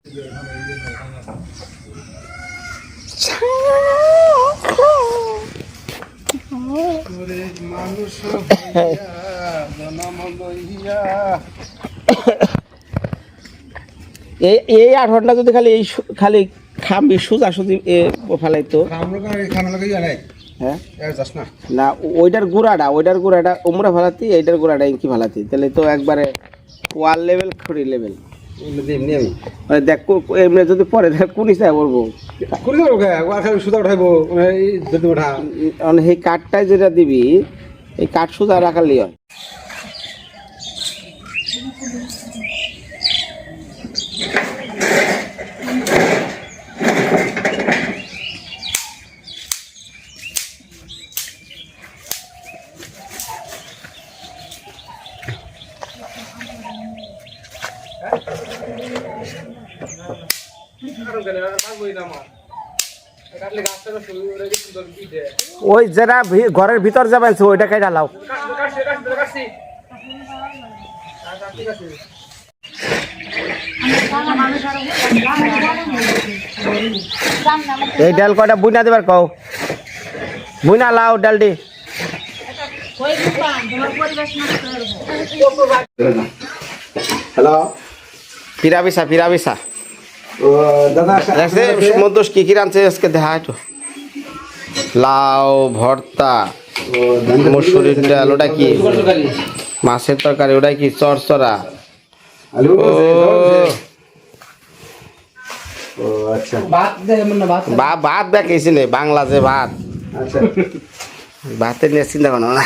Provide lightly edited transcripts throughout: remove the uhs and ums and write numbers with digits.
এই 8 ঘন্টা যদি খালি এই খালি খামবি সোজা সুজি ফেলাইতো না ওইটার গুড়াটা উমরা ফেলাতি এইটার গুড়াটা ইঙ্কি ফেলাতি তাহলে তো একবারে ওয়াল লেভেল খড়ি লেভেল দেখ এমনি যদি পরে দেখ কোন হিসাবে বলবো সেই কাঠটাই যেটা দিবি এই কাঠ সোজা রাখালেই হয়। ওই যেটা ঘরের ভিতর যাবেন ওইটা কেটে ঢালাও। এই ডাল কয়টা বুইনা দেবার কও, বুইনা লাও ডালটি। হ্যালো ফিরা বিসা দাদা মন্তোষ কি কি রাঁধছে আজকে দেখা একটু। লাউ ভর্তা, মসুরির ডাল, ওটা কি মাছের তরকারি, ওটা কি চরচরা, ভাত দেখাইছিলে বাংলা যে ভাত, ভাতের নিয়ে চিন্তা করো না।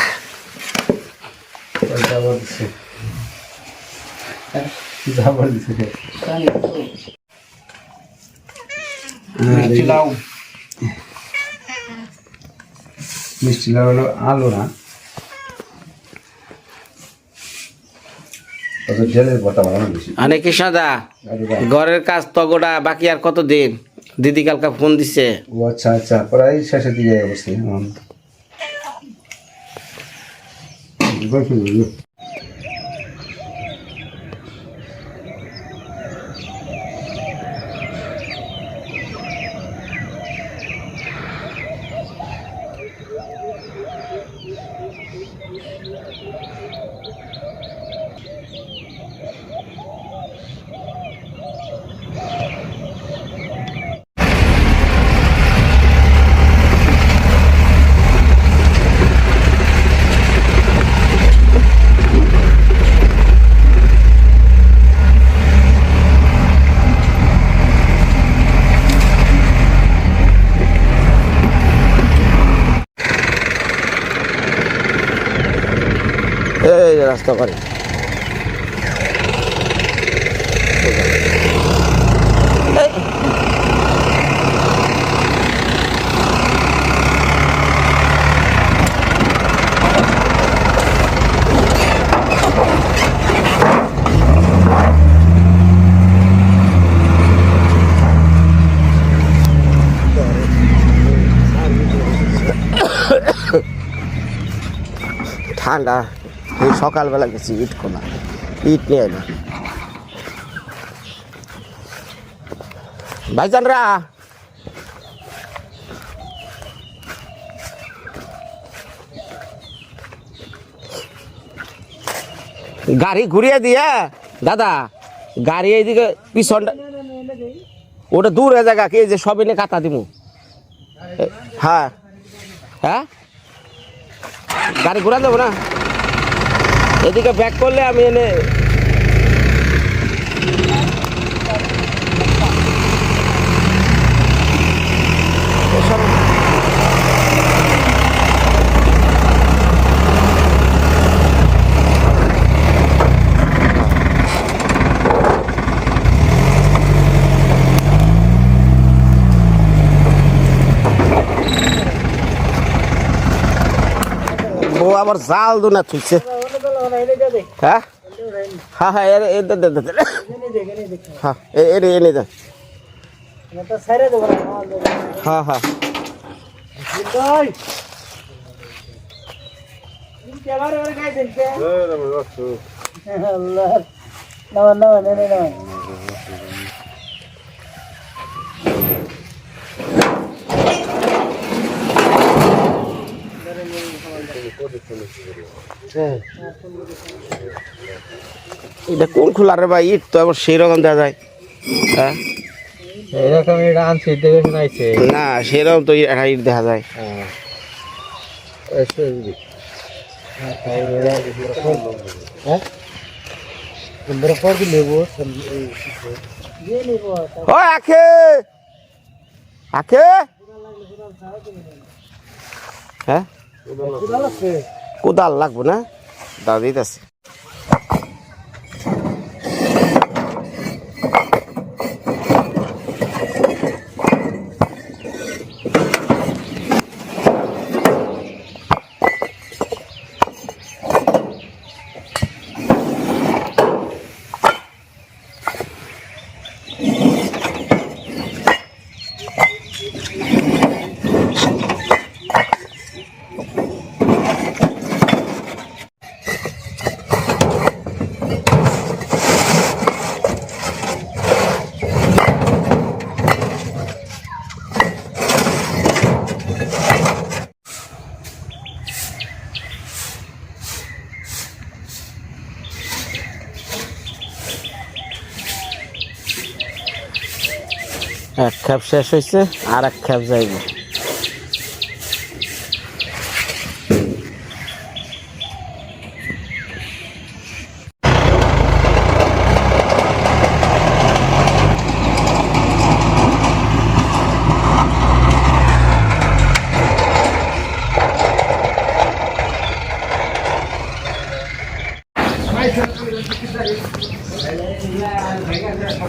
মিষ্টি লাউ হলো আলু না আনে কৃষ্ণদা ঘরের কাজ তগোটা বাকি আর কতদিন? দিদি কালকা ফোন দিছে। ও আচ্ছা আচ্ছা প্রায় শেষের দিকে অবশ্যই। এই রাস্তা করে ঠান্ডা। এই সকালবেলা গেছি ইট কোনা, ইট নিয়ে না ভাইজানরা। গাড়ি ঘুরিয়ে দিয়ে দাদা, গাড়ি এইদিকে পিছনটা ওটা দূরে জায়গা কে যে সব এনে কাটা দিব। হ্যাঁ হ্যাঁ গাড়ি ঘুরা দেবো না, এদিকে ব্যাক করলে আমি এনে ও আবার জাল দোনা চলছে। হ্যাঁ হ্যাঁ হ্যাঁ হ্যাঁ এনে দে। হ্যাঁ হ্যাঁ এটা কোন খোলা রে ভাই? ইট তো আবার সেই রকম দেখা যায়। হ্যাঁ এরকম এটা আনছি দেখে শোনাইছে না, সেরকম তো একটা ইট দেখা যায়। ও আখে আখে, হ্যাঁ কোদাল লাগবো না? দাদিত আছে। এক খেপ শেষ হয়েছে, আর এক খেপ যাইব।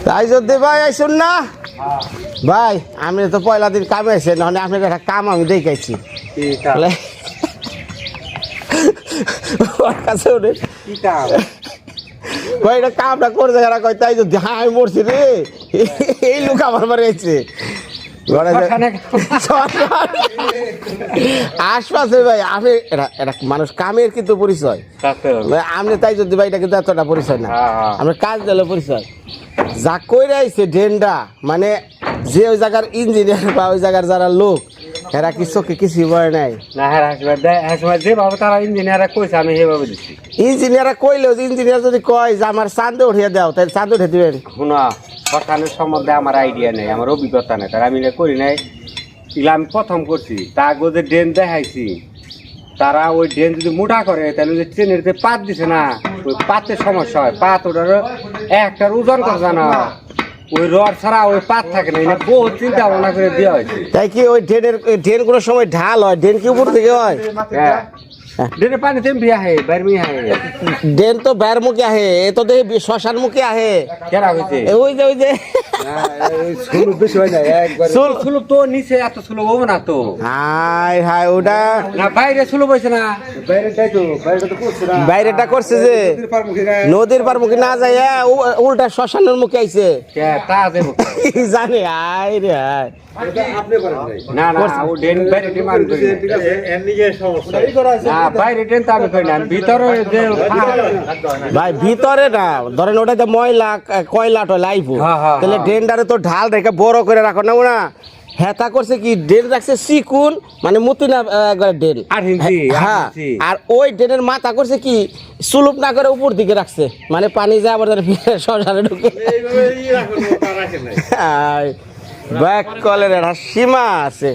তাই যদি ভাই আইসুন না ভাই, আমি তো পয়লা দিন কামে আইসে, নাহলে আপনার একটা কাম আমি দেখাইছি। ভাই এটা কামটা করে দেখা কয়, তাই যদি হ্যাঁ আমি মরছি রে, এই লোক আমার বাড়ি আইছে আশপাশে। ভাই আমি এটা মানুষ কামের কিন্তু পরিচয়, আপনি তাই যদি ভাই এটা কিন্তু এতটা পরিচয় না, আমরা কাজ দিলে পরিচয়। যা কইরা আইছে ড্রেনটা, মানে যে ওই জায়গার ইঞ্জিনিয়ার বা ওই জায়গার যারা লোক, এরা কি চোখে কিছুই বলে নাই। ইঞ্জিনিয়ার কইলেও ইঞ্জিনিয়ার যদি কয় যে আমার চাঁদে উঠিয়ে দাও, তাই চাঁদে উঠে দিবেন। শোনা শ্মশানের সম্বন্ধে আমার আইডিয়া নেই, আমার অভিজ্ঞতা নেই, তার আমি করি নাই। এগুলো আমি প্রথম করছি, তা আগে যে ড্রেন দেখাইছি, তারা ওই ড্রেন যদি মোটা করে তাহলে ওই ট্রেনের যে পাত দিছে না, ওই পাতের সমস্যা হয়। পাত ওটার একটার ওজন করে জানা, ওই রড ছাড়া ওই পাত থাকে না, বহুত চিন্তা ভাবনা করে দেওয়া হয়েছে। তাই কি ওই ড্রেন কোনো সময় ঢাল হয়? ড্রেন কি উপর থেকে হয়? হ্যাঁ, ড্রেনের পানি তেমনি আহে, বাইরে আহে। ড্রেন তো বাইরের মুখে আহে, এ তো দেখি শ্মশান মুখে আহে। কেনা হয়েছে ওই যে সুলভ তো নিচে এত সুলভ হবো না তো। হাই হাই, ওটা না বাইরে সুলভ হয়েছে না, বাইরেটা করছে যে নদীর পার মুখে না যায়, উল্টা শ্মশানের মুখে আইছে। তা দেবো জানে আয় রে আয়। না না, ও ড্রেন বাইরে ডিমান্ড করি না, বাইরে ড্রেন তো আমি করি না, ভিতরে যে ভাই ভিতরে না, ধরেন ওটাতে ময়লা কয়লা টয়লা আইবো, তাহলে ড্রেনটারে তো ঢাল রেখে বড় করে রাখো না। ওরা হেতা করছে কি, ড্রেন রাখছে চিকুন, মানে মতি না একবার ড্রেন। হ্যাঁ, আর ওই ড্রেনের মাথা করছে কি, সুলুপ না করে উপর দিকে রাখছে, মানে পানি যায় আবার শ্মশানে ঢুকে। ব্যাক কলের একটা সীমা আছে।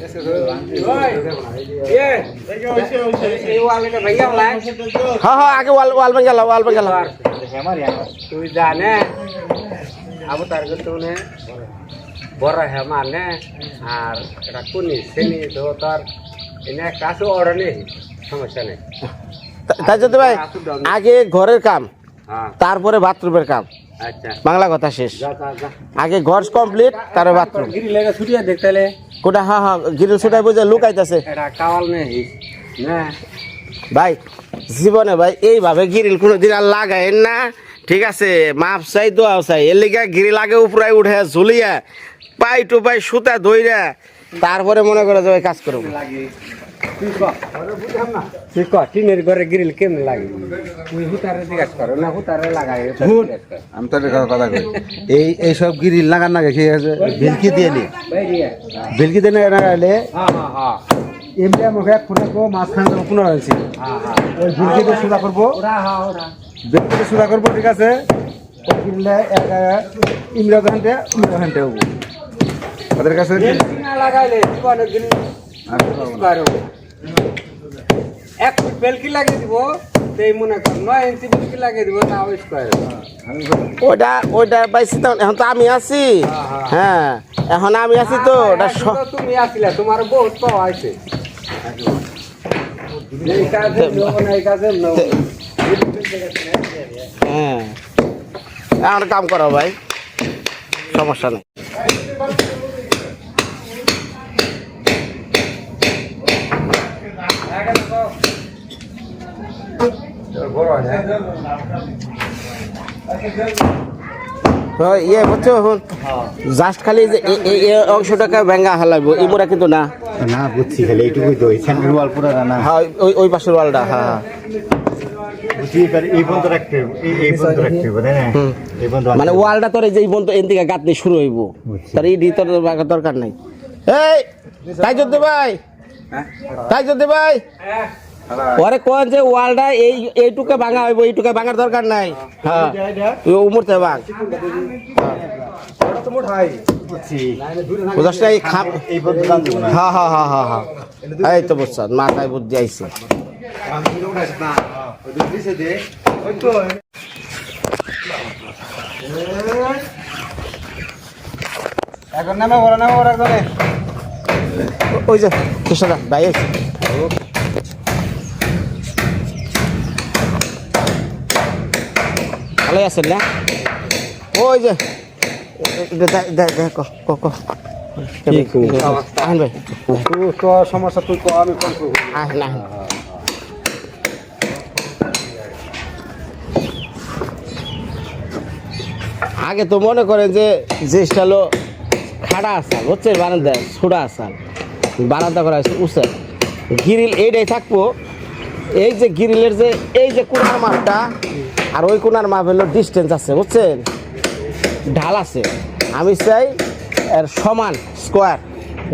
হ্যাঁ হ্যাঁ, আগে ওয়াল গেল, তুই জানে আবু তার তুনে বড় হ্যাঁ মানে, আর এটা কোনি শ্রেণী তোর এনে কাছে অর্ডার নেই, সমস্যা নেই। তাই যদি ভাই আগে ঘরের কাম, তারপরে বাথরুমের কাম। আচ্ছা, বাংলা কথা শেষ। আগে ঘর কমপ্লিট, তারপরে বাথরুম। গ্রিল এটা ছুটিয়ে দেখতে কোটা? হ্যাঁ হ্যাঁ, গ্রিল ছুটাই বুঝে লুকাইতেছে। এটা কাওয়াল নেই না ভাই, জীবনে ভাই এইভাবে গ্রিল কোনোদিন আর লাগাইন না, ঠিক আছে? মাপ চাই, দোয়াও চাই, এর লিগে গ্রিল আগে উপরে উঠে ঝুলিয়া পাই টু পাই সুতা ধইরা তারপরে মনে করে যে কাজ করবো। টিনের ঘরে গ্রিল কেমন লাগে? তুই হুতারে জিজ্ঞাস করো না, হুতারে লাগাই। আমি তো কথা কই, এইসব গিরিল লাগান না, কি আছে ভিলকি দিয়ে নি, ভিলকি দিয়ে না এলে এমনি আমাকে 1 ফুট রাখবো, মাঝখানে দেবো 15 ইঞ্চি। ওই ঝুলকিতে সোজা করবো, বেলকিতে সোজা করবো, ঠিক আছে? ওই কিনলে ইমরা ঘন্টে হবো ওদের কাছে। লাগাইলে এক ফুট বেলকি লাগিয়ে দিব, সেই মনে কর 9 ইঞ্চি বেলকি লাগিয়ে দিব, তাও স্কোয়ার। ওইটা পাইছি তো, এখন তো আমি আছি। হ্যাঁ, এখন আমি আছি তো ওটা তুমি আসলে তোমার বহুত পাওয়া আছে। এই কাজে নেবো না, এই কাজে নেবো। হ্যাঁ, এখন কাম করো ভাই, সমস্যা নেই। ইয়ে বুঝছো, জাস্ট খালি যে এই অংশটাকে ভেঙ্গা হালাইবো, এই মোড়া কিন্তু না। না বুঝছি, খালি এইটুকুই তো, সেন্টার ওয়াল পুরো না। হ্যাঁ, ওই পাশের ওয়ালটা। হ্যাঁ, এই পর্যন্ত রাখতে হবে, এই পর্যন্ত রাখতে হবে, তাই না? এই পর্যন্ত মানে ওয়ালটা তোর এই যে এই পর্যন্ত এন থেকে গাঁথনি শুরু হইব, তার এই তোর দরকার নাই। এই তাই যদি ভাই, ওরে কোন যে ওয়ালটা এইটুকে ভাঙা হইব, এইটুকে ভাঙার দরকার নাই। হ্যাঁ, উমরতে ভাঙ বুঝাস না, এই খাপ। হ্যাঁ হ্যাঁ হ্যাঁ হ্যাঁ হ্যাঁ, এই তো বুঝছ, মাথায় বুদ্ধি আইছে। এখন নামে ওরা একজনে ওই যে কৃষ্ণদা ভাই আছে। ভালোই আছেন না? ওই যে ভাই, তোর সমস্যা তুই কো, আমি কোন করবো না আগে তো মনে করেন যে জিনিসটা হলো খাড়া আসাল, হচ্ছে বারান্দা ছোড়া আসাল, বারান্দা করা হয়েছে উঁচা গ্রিল এইটাই থাকবো। এই যে গ্রিলের যে এই যে কোনার মাপটা আর ওই কোনার মাপ হলো ডিস্টেন্স আছে, বুঝছেন? ঢাল আছে, আমি চাই এর সমান স্কোয়ার।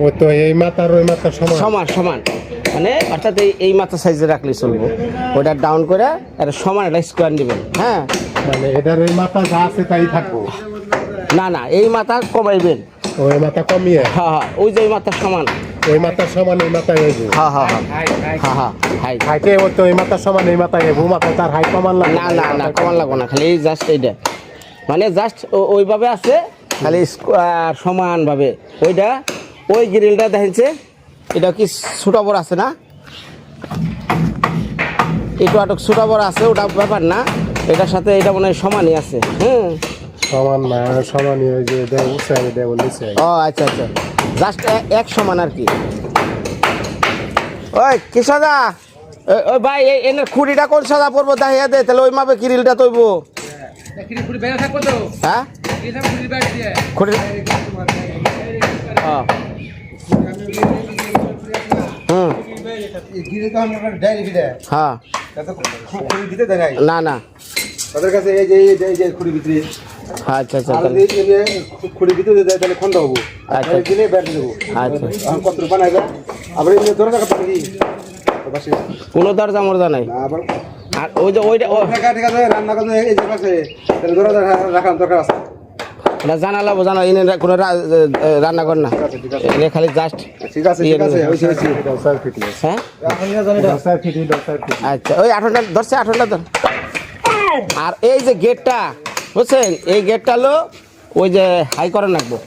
ও তো এই মাথার ওই মাথার সমান সমান সমান, মানে অর্থাৎ এই মাথা সাইজে রাখলে চলবো। ওটা ডাউন করে একটা সমান একটা স্কোয়ার নেবেন। হ্যাঁ, মানে এটার ওই মাথা যা আছে তাই থাকবো না না, এই মাথা কমাইবেন। ওই মাথা কমিয়ে, হ্যাঁ হ্যাঁ, ওই যে ওই মাথা সমান। ওই মাথার সমান এই মাথায় হইব। হ্যাঁ হ্যাঁ হ্যাঁ হ্যাঁ হ্যাঁ, হাই। হাইটে ওই তো এই মাথার সমান এই মাথায় হইব, মাথা তার হাইট কমান লাগে না না না, কমান লাগবো না, খালি জাস্ট এইটা, মানে জাস্ট ওইভাবে আছে, খালি স্কোয়ার সমানভাবে। ওইটা ওই গ্রিলটা দেখেছে, এটা কি ছোট বড় আছে না, একটু আটক ছোট বড় আছে, ওটা ব্যাপার না। এটার সাথে এটা মনে হয় সমানই আছে। হুম, সমান না, সমানই ওই যে দেয় উঁচাই দেয় নিচে। ও আচ্ছা আচ্ছা, জাস্ট এক সমান আর কি। ওই কিশোদা, ওই ভাই এনের খুঁড়িটা কোন সাদা পড়বো দাহিয়া দে, তাহলে ওই মাপে গ্রিলটা তৈব। হ্যাঁ, খুঁড়ি হ্যাঁ, না না, তাদের কাছে এই যে খুঁড়ি ভিতরে, আচ্ছা আচ্ছা, আর যদি খুঁড়ি ভিতরে দেয় তাহলে খন্ড হবো, আচ্ছা দিলে ব্যাট দেবো। আচ্ছা, কত বানাইবে আবার এমনি ধরে রাখা পারি কোনো দরজা মরজা নাই। আবার আর ওই যে ওইটা ঠিক আছে, রান্না করতে এই যে কাছে তাহলে ধরে রাখার দরকার আছে। ওটা জানালা বোঝানো, এনে কোনো রান্না কর না, এনে খালি জাস্ট। ঠিক আছে ঠিক আছে, ওই হইছে দরকার ফিটনেস। হ্যাঁ, এখন না জানি দরকার ফিটি দরকার ফিটি। আচ্ছা, ওই 18টা ধরছে, 18টা ধর। আর এই যে গেটটা বুঝছেন, এই গেটটা হলো ওই যে হাই করে রাখবো,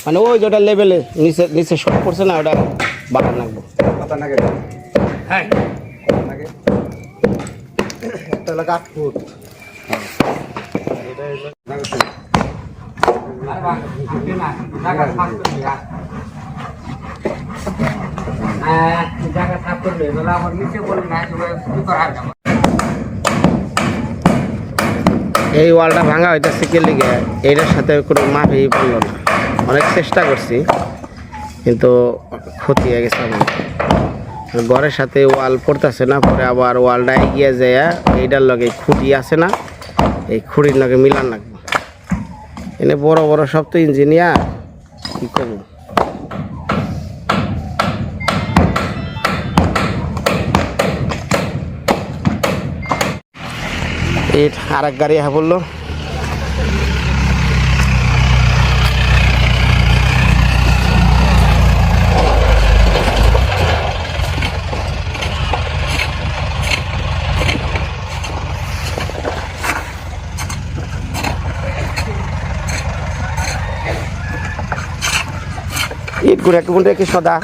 মানে ওই যেটা লেভেলে নিচে নিচে শর্ট পড়ছে না, ওটা বাড়ান রাখবো। কথা নাগে হ্যাঁ নাগে একটা লাগা 8 ফুট। এটা নাগে জায়গা সাফ করলে আমার নিচে বলে না, কি করার এই ওয়ালটা ভাঙা হইতেছে কে লিগে, এইটার সাথে কোনো মাপই পড়লো না। অনেক চেষ্টা করছি কিন্তু ক্ষতি হয়ে গেছে আমার। ঘরের সাথে ওয়াল পড়তেছে না, পরে আবার ওয়ালটা এগিয়ে যায়, এইটার লগে খুঁটি আছে না, এই খুঁটির লগে মিলান লাগবে। এনে বড় বড় সব তো ইঞ্জিনিয়ার, কি করবো। ইট আর এক গাড়ি হ্যাঁ বললো ইটগুলো একটু বলতে কি সদা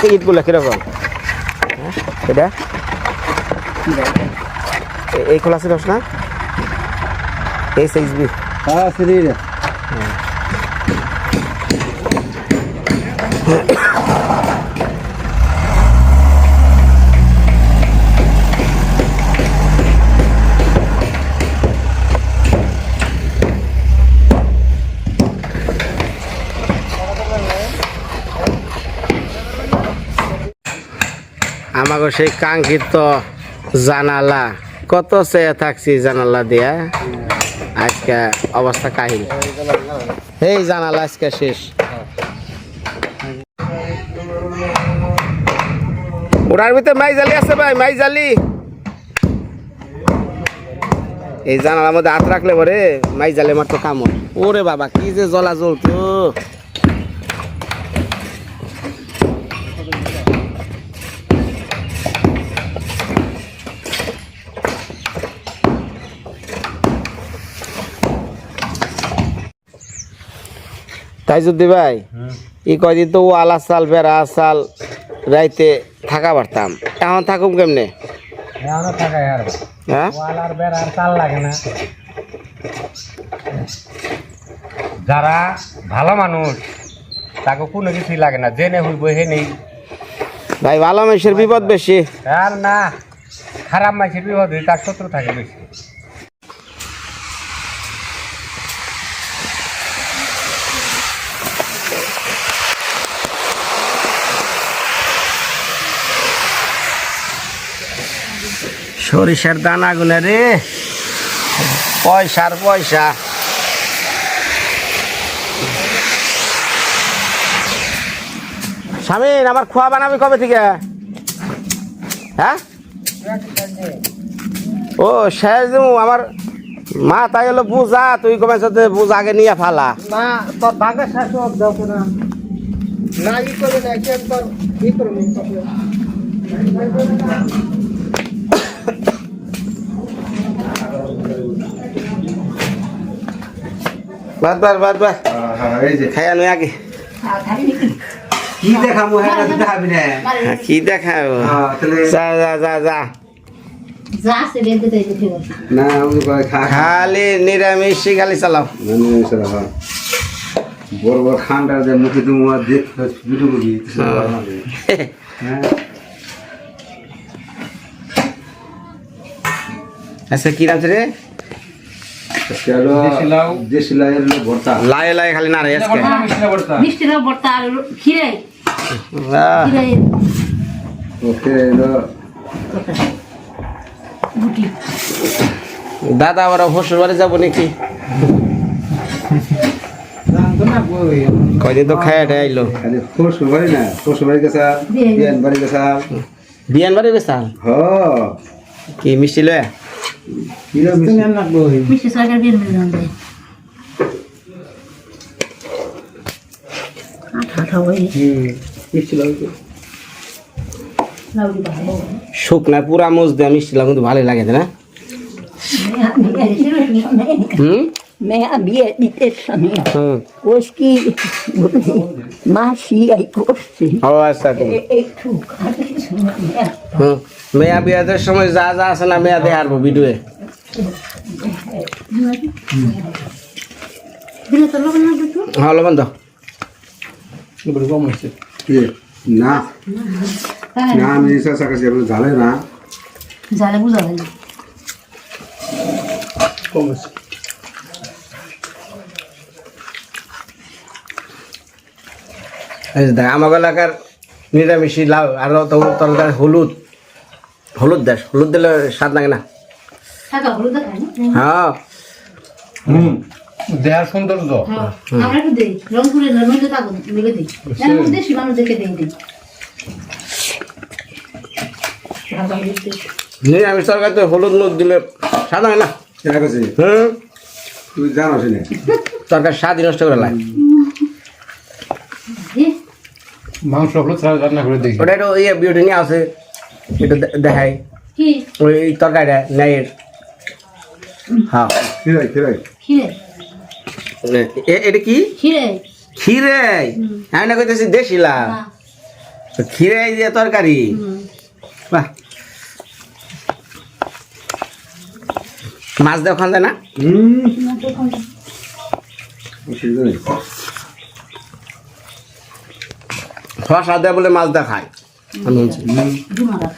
ইটগুলো কিরকম এটা এই খোলা ছিল না এই সাইজ বি হ্যাঁ সিঁড়ি আমাকে সেই কাঙ্ক্ষিত জানালা কত চেয়ে থাকছি জানালা দিয়া আজকে অবস্থা কাহিল এই জানালা আজকে শেষ ওটার ভিতরে মাইজালি আছে ভাই মাইজালি এই জানালার মধ্যে হাত রাখলে পরে মাইজালি আমার তো কামড় ওরে বাবা কি যে জ্বলা জ্বলতো তাই যদি ভাই ই কয়দিন তো আলা চাল বেড়া চাল রাইতে থাকা পারতাম এখন থাকুম কেমনে এখনো থাকাই আর হ্যাঁ ওয়াল আর বেড় আর তাল লাগে না যারা ভালো মানুষ তাকে কোনো কিছুই লাগে না জেনে হইব হে নেই ভাই ভালো মানুষের বিপদ বেশি আর না খারাপ মানুষের বিপদ হই তার শত্রু থাকে বেশি সরিষার দানা গুলা রে পয়সার পয়সা স্বামীন আমার খোয়া বানাবি কবে থেকে হ্যাঁ ও শেষ দিমু আমার মা তাই হলো বুঝা তুই কবে সাথে বুঝ আগে নিয়ে ফালা না তোর ভাগে শাসক দাও না না ই করে না একবার ই করে নি বাদ বাদ বাদ বাদ হ্যাঁ এই যে খাই আনো আগে কি দেখাবো হ্যাঁ দেখাবি না কি দেখাবো হ্যাঁ তাহলে যা যা যা যা না আমি কই খা খালি নিরামিষ খালি চালাও মানে সেটা হ্যাঁ বড় বড় খান্ডার যে মুখে তুমি দেখ ভিডিও করবি হ্যাঁ আচ্ছা কি নাম রে দেশি লাউয়ের ভর্তা লাই লাই খালি না রে আজকে মিষ্টি লাউ ভর্তা আর খিরে খিরে ওকে এলো গুটি দাদা আবার শ্বশুর বাড়ি যাবো নাকি কয়দিন তো খায় আইলো খালি শ্বশুর বাড়ি না শ্বশুর বাড়ি গেছা বিয়ান বাড়ি গেছা বিয়ান বাড়ি গেছাল হ কি মিষ্টি লয় কি রে মিষ্টি লাগবো মিষ্টি সরকার বিয়ে মিলে যাবে আঠা ওই মিষ্টি লাগবে লাউ দিবা শুকনা পুরা মোজ দেয়া মিষ্টি লাগে কিন্তু ভালোই লাগে না হুম मैं अभी इतने समय হুম उसकी मासी आई कोसी ও আচ্ছা তুমি एक ठुक হুম মেয়া বিয়াদের সময় যা যা আছে না মেয়া দিয়ে আরবো ভিডিওয়ে দিলে তো লবণ না দিতো হ্যাঁ লবণ দাও না না আমি ইচ্ছা কাছে ঝালে না জালে বুঝা যায় এই যে দেখ আমার এলাকার নিরামিষি লাউ আর তরকারি হলুদ হলুদ দেশ হলুদ দিলে স্বাদ লাগে না টাকা হলুদ খাই না হ্যাঁ দেহার সৌন্দর্য হ্যাঁ আমরা একটু দেই রংপুরের নরমালি টাকা মিলে দেই এর মধ্যে সীমা দেখে দেই দেই নিরামিষ তরকারি তো হলুদ মুখ দিলে সাদা হয় না কেনা করছি হুম তুই জানোস না তরকারি স্বাদই নষ্ট করে লাগে মাংস হলো ছাড়া রান্না করে দেখি ওটা একটু ইয়ে বিউটি নিয়ে আসে একটু দেখাই কি ওই তরকারিটা নেয়ের হ্যাঁ খিরাই খিরে এটা কি খিরে ক্ষীরে আমি না কইতেছি দেশিলা না ক্ষীরে দিয়ে তরকারি বাহ মাছ দেওয়া খান যায় না শশা দেয় বলে মাছ দেওয়া খায় আমি বলছি জুমারা খায়